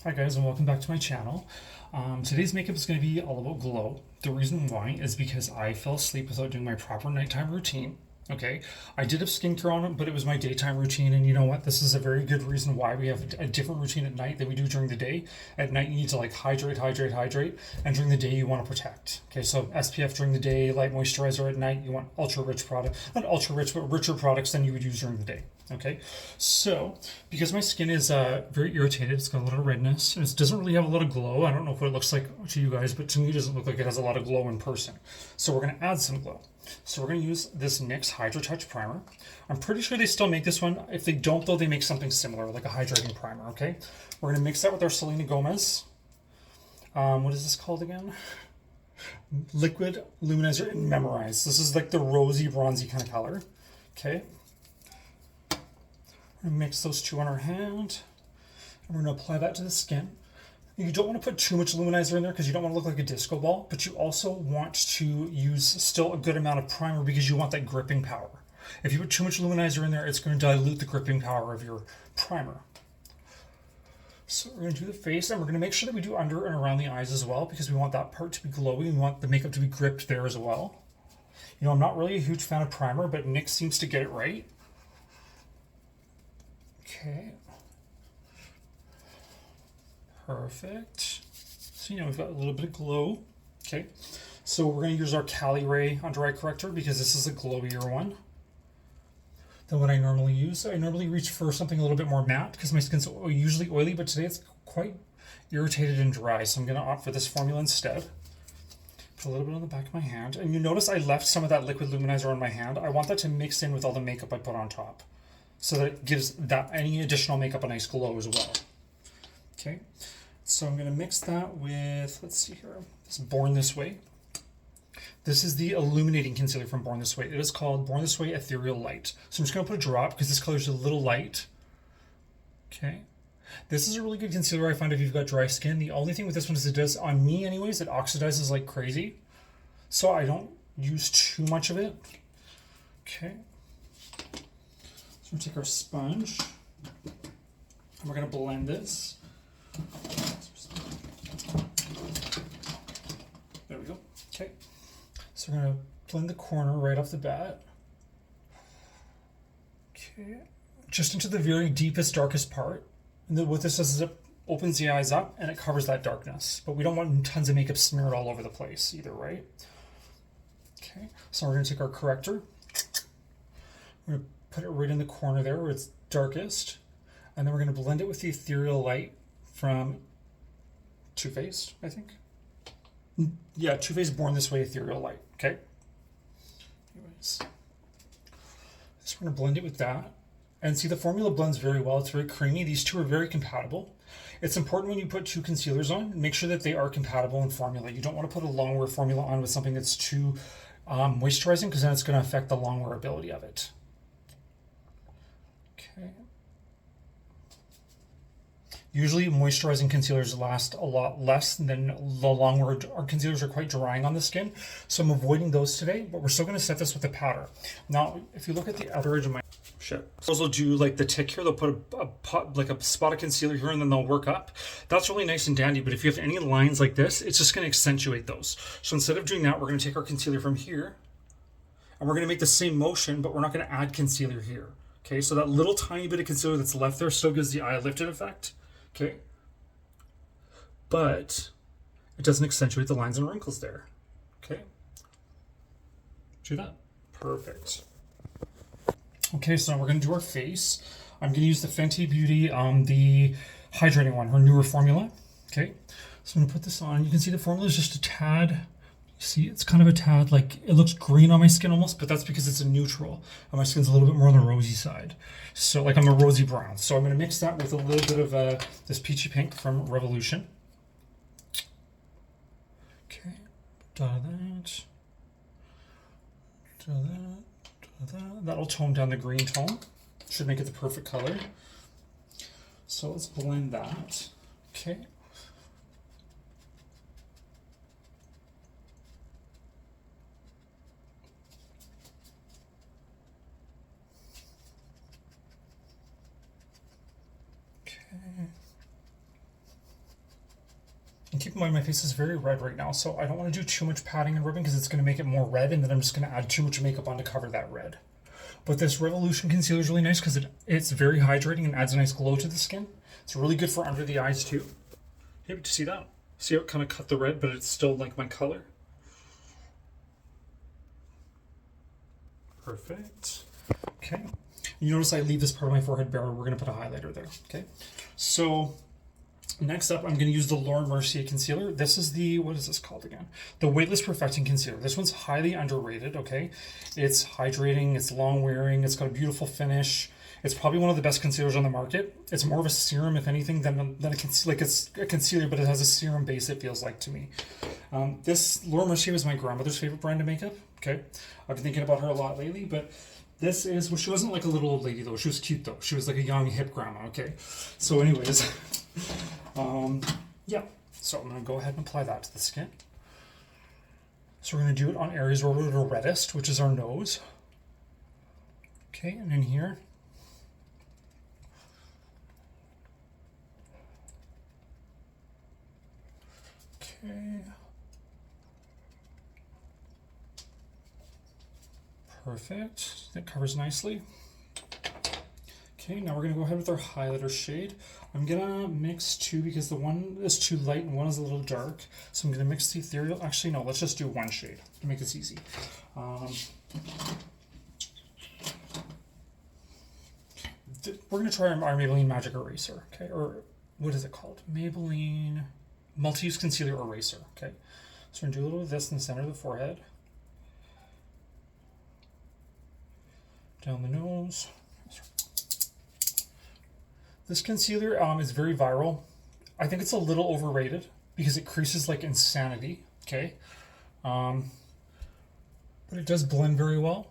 Hi guys and welcome back to my channel. Today's makeup is going to be all about glow. The reason why is because I fell asleep without doing my proper nighttime routine. Okay, I did have skincare on it, but it was my daytime routine, and you know what? This is a very good reason why we have a different routine at night than we do during the day. At night, you need to like hydrate, and during the day, you want to protect. Okay, so SPF during the day, light moisturizer at night. You want ultra rich product, not ultra rich, but richer products than you would use during the day. Okay, so because my skin is very irritated, it's got a lot of redness, and it doesn't really have a lot of glow. I don't know what it looks like to you guys, but to me, it doesn't look like it has a lot of glow in person. So we're gonna add some glow. So we're going to use this NYX Hydro Touch Primer. I'm pretty sure they still make this one. If they don't, though, they make something similar, like a hydrating primer, okay? We're going to mix that with our Selena Gomez. What is this called again? Liquid Luminizer and Memorize. This is like the rosy, bronzy kind of color, okay? We're going to mix those two on our hand, and we're going to apply that to the skin. You don't want to put too much luminizer in there because you don't want to look like a disco ball, but you also want to use still a good amount of primer because you want that gripping power. If you put too much luminizer in there, it's going to dilute the gripping power of your primer. So we're going to do the face, and we're going to make sure that we do under and around the eyes as well because we want that part to be glowy. We want the makeup to be gripped there as well. You know, I'm not really a huge fan of primer, but NYX seems to get it right. Okay. Perfect. So, you know, we've got a little bit of glow. Okay. So we're going to use our Cali Ray Under Eye Corrector because this is a glowier one than what I normally use. I normally reach for something a little bit more matte because my skin's usually oily, but today it's quite irritated and dry. So I'm going to opt for this formula instead. Put a little bit on the back of my hand. And you notice I left some of that liquid luminizer on my hand. I want that to mix in with all the makeup I put on top so that it gives that any additional makeup a nice glow as well. Okay, so I'm going to mix that with, let's see here, this Born This Way. This is the illuminating concealer from Born This Way. It is called Born This Way Ethereal Light. So I'm just going to put a drop because this color is a little light. Okay, this is a really good concealer I find if you've got dry skin. The only thing with this one is it does, on me anyways, it oxidizes like crazy. So I don't use too much of it. Okay, so we're going to take our sponge and we're going to blend this. There we go. Okay. So we're going to blend the corner right off the bat. Okay. Just into the very deepest, darkest part. And then what this does is it opens the eyes up and it covers that darkness. But we don't want tons of makeup smeared all over the place either, right? Okay. So we're going to take our corrector. We're going to put it right in the corner there where it's darkest. And then we're going to blend it with the Ethereal Light from Too Faced, I think. Yeah, Too Faced Born This Way Ethereal Light. Okay. Anyways, so we're going to blend it with that. And see, the formula blends very well. It's very creamy. These two are very compatible. It's important when you put two concealers on, make sure that they are compatible in formula. You don't want to put a long wear formula on with something that's too moisturizing because then it's going to affect the long wearability of it. Okay. Usually moisturizing concealers last a lot less than the long wear. Our concealers are quite drying on the skin, so I'm avoiding those today, but we're still going to set this with a powder. Now, if you look at the outer edge of my those will do like the tick here. They'll put like a spot of concealer here and then they'll work up. That's really nice and dandy, but if you have any lines like this, it's just going to accentuate those. So instead of doing that, we're going to take our concealer from here and we're going to make the same motion, but we're not going to add concealer here. Okay, so that little tiny bit of concealer that's left there still gives the eye lifted effect. Okay, but it doesn't accentuate the lines and wrinkles there. Okay, do that. Perfect. Okay, so now we're going to do our face. I'm going to use the Fenty Beauty, the hydrating one, her newer formula. Okay, so I'm going to put this on. You can see the formula is just a tad. See, it's kind of a tad, like it looks green on my skin almost, but that's because it's a neutral. And my skin's a little bit more on the rosy side. So like I'm a rosy brown. So I'm going to mix that with a little bit of this peachy pink from Revolution. Okay, dot that. Dot that. That'll tone down the green tone. Should make it the perfect color. So let's blend that. Okay. And keep in mind, my face is very red right now, so I don't want to do too much patting and rubbing because it's going to make it more red, and then I'm just going to add too much makeup on to cover that red. But this Revolution concealer is really nice because it's very hydrating and adds a nice glow to the skin. It's really good for under the eyes too. Hey, did you see that? See how it kind of cut the red, but it's still like my color? Perfect. Okay. You notice I leave this part of my forehead bare. We're going to put a highlighter there. Okay. So next up, I'm going to use the Laura Mercier concealer. This is the, what is this called again? The Weightless Perfecting Concealer. This one's highly underrated, okay? It's hydrating, it's long wearing, it's got a beautiful finish. It's probably one of the best concealers on the market. It's more of a serum, if anything, than like it's a concealer, but it has a serum base, it feels like to me. This Laura Mercier was my grandmother's favorite brand of makeup, okay? I've been thinking about her a lot lately, but this is, well, she wasn't like a little old lady though. She was cute though. She was like a young, hip grandma, okay? So anyways, yeah. So I'm going to go ahead and apply that to the skin. So we're going to do it on areas where we're the reddest, which is our nose. Okay, and in here. Okay. Perfect. That covers nicely. Okay, now we're going to go ahead with our highlighter shade. I'm going to mix two because the one is too light and one is a little dark. So I'm going to mix the ethereal. Actually, no, let's just do one shade to make this easy. We're going to try our Maybelline Magic Eraser, okay? Or what is it called? Maybelline Multi-Use Concealer Eraser, okay? So we're going to do a little of this in the center of the forehead. Down the nose. This concealer is very viral. I think it's a little overrated because it creases like insanity, okay? But it does blend very well.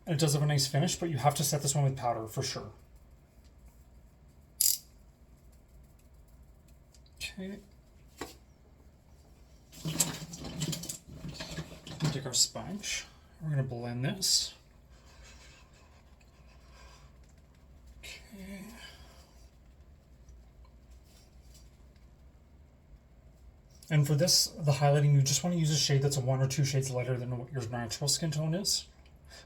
And it does have a nice finish, but you have to set this one with powder for sure. Okay. We'll take our sponge. We're going to blend this. Okay. And for this, the highlighting, you just want to use a shade that's one or two shades lighter than what your natural skin tone is,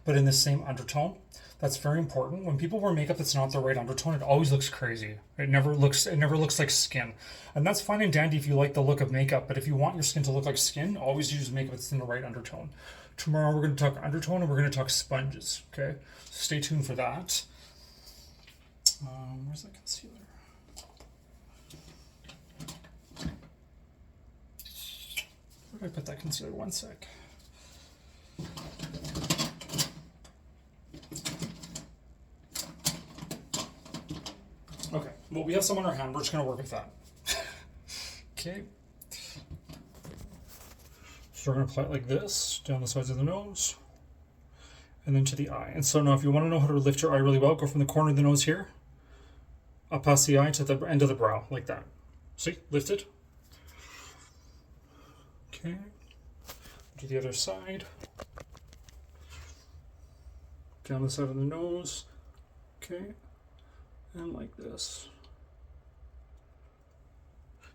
but in the same undertone. That's very important. When people wear makeup that's not the right undertone, it always looks crazy. It never looks like skin. And that's fine and dandy if you like the look of makeup, but if you want your skin to look like skin, always use makeup that's in the right undertone. Tomorrow we're going to talk undertone and we're going to talk sponges, okay? So stay tuned for that. Where's that concealer? Where did I put that concealer? One sec. Okay, well, we have some on our hand. We're just going to work with that. Okay. So we're going to apply it like this, down the sides of the nose, and then to the eye. And so now if you want to know how to lift your eye really well, go from the corner of the nose here, up past the eye to the end of the brow, like that. See? Lifted. Okay. Do the other side. Down the side of the nose. Okay. And like this.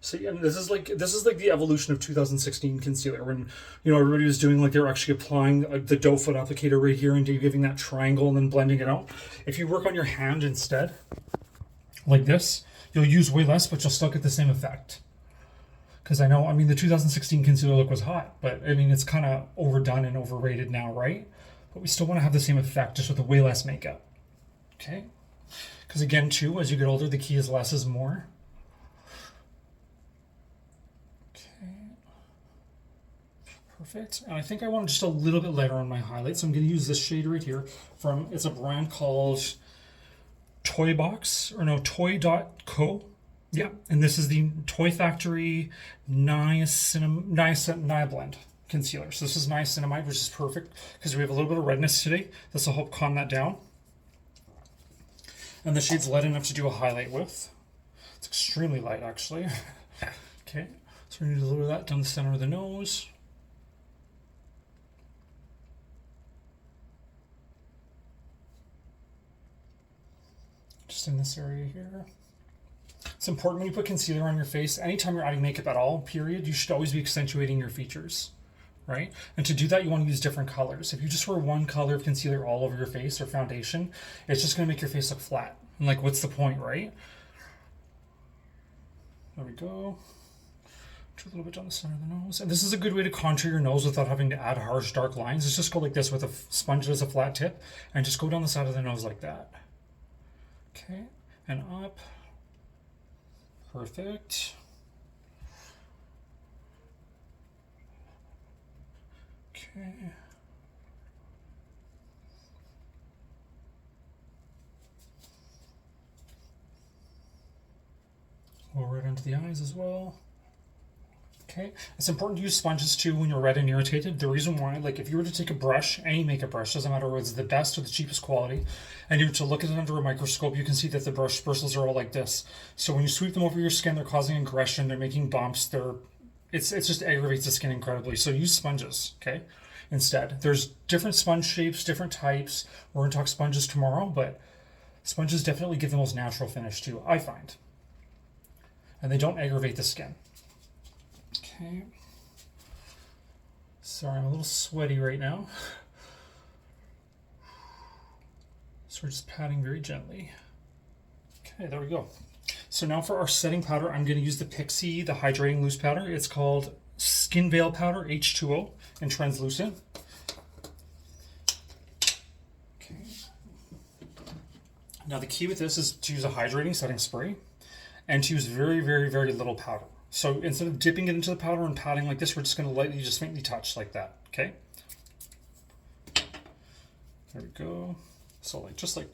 See, and this is like the evolution of 2016 concealer when, you know, everybody was doing like they were actually applying the doe foot applicator right here and giving that triangle and then blending it out. If you work on your hand instead, like this, you'll use way less, but you'll still get the same effect. Because I know, I mean, the 2016 concealer look was hot, but I mean, it's kind of overdone and overrated now, right? But we still want to have the same effect, just with way less makeup. Okay? Because again, too, as you get older, the key is less is more. Okay. Perfect. And I think I want just a little bit lighter on my highlights. So I'm going to use this shade right here from, it's a brand called Toy.co. Yeah, and this is the Toy Factory Niacinamide Blend Concealer. So this is niacinamide, which is perfect because we have a little bit of redness today. This will help calm that down. And the shade's light enough to do a highlight with. It's extremely light, actually. Okay, so we're going to do a little bit of that down the center of the nose. Just in this area here. It's important when you put concealer on your face, anytime you're adding makeup at all, period, you should always be accentuating your features, right? And to do that, you want to use different colors. If you just wear one color of concealer all over your face or foundation, it's just going to make your face look flat. And like, what's the point, right? There we go. Do a little bit down the center of the nose. And this is a good way to contour your nose without having to add harsh, dark lines. Is just go like this with a sponge as a flat tip and just go down the side of the nose like that. Okay, and up. Perfect. Okay. Go right into the eyes as well. Okay, it's important to use sponges too when you're red and irritated. The reason why, like if you were to take a brush, any makeup brush, doesn't matter whether it's the best or the cheapest quality, and you were to look at it under a microscope, you can see that the brush bristles are all like this. So when you sweep them over your skin, they're causing aggression, they're making bumps, it's just aggravates the skin incredibly. So use sponges, okay? Instead, there's different sponge shapes, different types. We're gonna talk sponges tomorrow, but sponges definitely give the most natural finish too, I find. And they don't aggravate the skin. Okay. Sorry, I'm a little sweaty right now. So we're just patting very gently. Okay, there we go. So now for our setting powder, I'm going to use the Pixi, the hydrating loose powder. It's called Skin Veil Powder H2O and translucent. Okay. Now the key with this is to use a hydrating setting spray and to use very, very, very little powder. So instead of dipping it into the powder and patting like this, we're just going to lightly, just faintly touch like that, okay? There we go. So like, just like,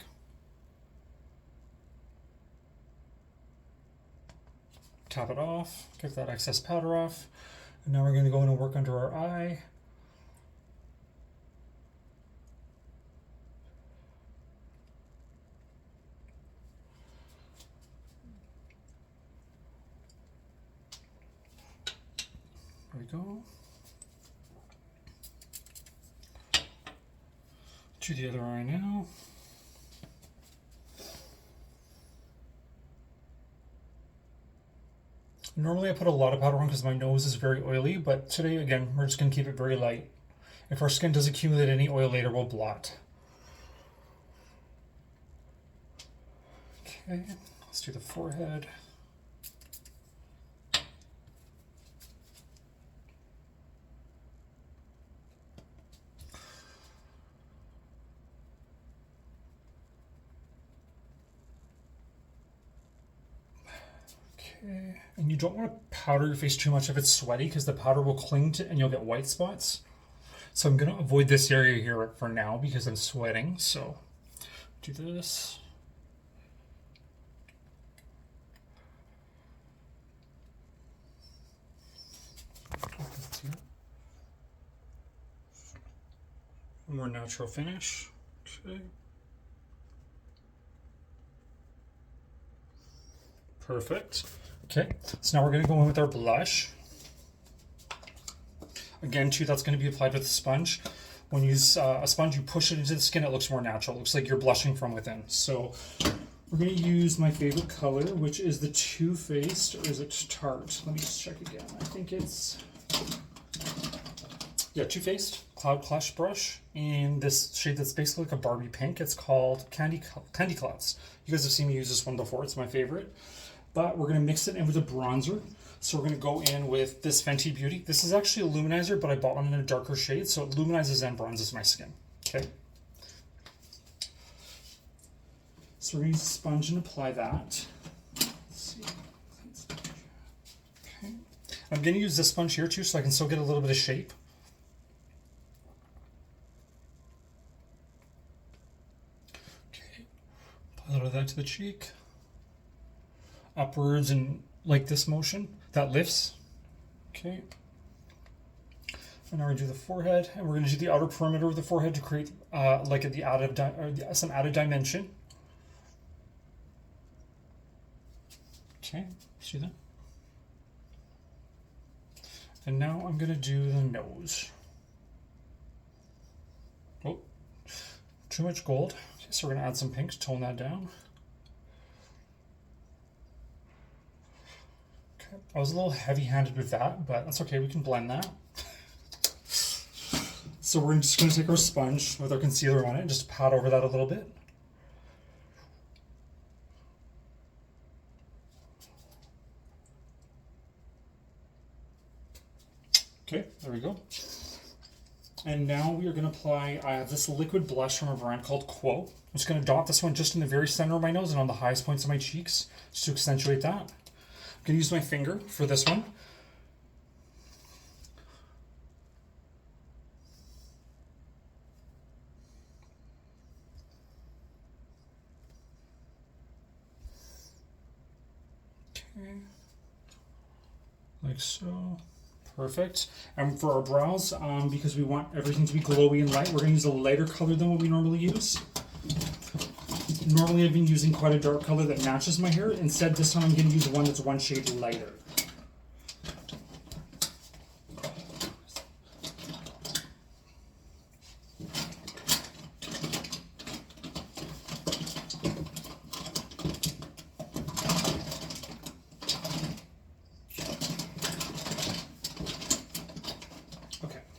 tap it off, get that excess powder off. And now we're going to go in and work under our eye. There we go. To the other eye now. Normally I put a lot of powder on because my nose is very oily, but today, again, we're just going to keep it very light. If our skin does accumulate any oil later, we'll blot. Okay, let's do the forehead. Okay, and you don't want to powder your face too much if it's sweaty because the powder will cling to and you'll get white spots. So I'm going to avoid this area here for now because I'm sweating. So do this. A more natural finish. Okay. Perfect. Okay, so now we're going to go in with our blush. Again, too, that's going to be applied with a sponge. When you use a sponge, you push it into the skin, it looks more natural. It looks like you're blushing from within. So we're going to use my favorite color, which is the Too Faced, or is it Tarte? Let me just check again. I think it's, yeah, Too Faced Cloud Clash brush in this shade that's basically like a Barbie pink. It's called Candy Clouds. You guys have seen me use this one before. It's my favorite. But we're going to mix it in with a bronzer. So we're going to go in with this Fenty Beauty. This is actually a luminizer, but I bought one in a darker shade, so it luminizes and bronzes my skin. Okay. So we're going to use a sponge and apply that. Let's see. Okay. I'm going to use this sponge here too, so I can still get a little bit of shape. Okay. Apply a little of that to the cheek. Upwards and like this motion that lifts. Okay. And now we're going to do the forehead, and we're going to do the outer perimeter of the forehead to create like some added dimension. Okay, see that? And now I'm going to do the nose. Oh, too much gold. Okay, so we're going to add some pink to tone that down. I was a little heavy-handed with that, but that's okay. We can blend that. So we're just going to take our sponge with our concealer on it and just pat over that a little bit. Okay, there we go. And now we are going to apply this liquid blush from a brand called Quo. I'm just going to dot this one just in the very center of my nose and on the highest points of my cheeks, just to accentuate that. I'm going to use my finger for this one. Okay, like so. Perfect. And for our brows, because we want everything to be glowy and light, we're going to use a lighter color than what we normally use. Normally I've been using quite a dark color that matches my hair. Instead, this time I'm going to use one that's one shade lighter.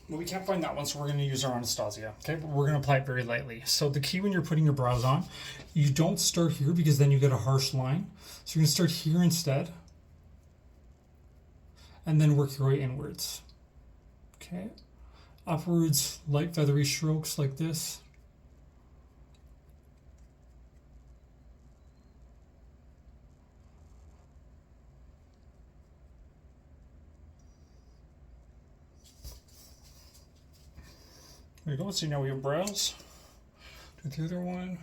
Well, we can't find that one, so we're going to use our Anastasia. Okay, but we're going to apply it very lightly. So the key when you're putting your brows on, you don't start here because then you get a harsh line. So you're going to start here instead, and then work your way inwards. Okay, upwards, light feathery strokes like this. There you go. So now we have brows. Do the other one.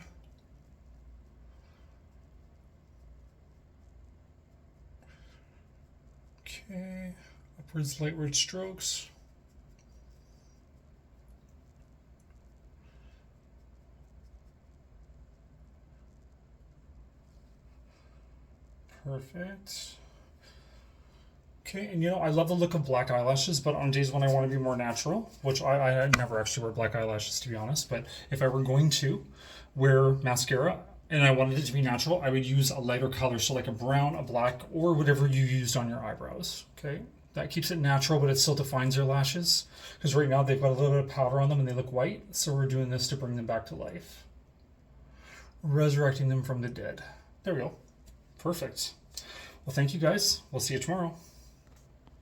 Okay. Upwards, lightward strokes. Perfect. Okay, and I love the look of black eyelashes, but on days when I want to be more natural, which I never actually wear black eyelashes to be honest, but if I were going to wear mascara and I wanted it to be natural, I would use a lighter color, so like a brown, a black, or whatever you used on your eyebrows. Okay, that keeps it natural, but it still defines your lashes, because right now they've got a little bit of powder on them and they look white, so we're doing this to bring them back to life. Resurrecting them from the dead. There we go. Perfect. Well, thank you guys. We'll see you tomorrow.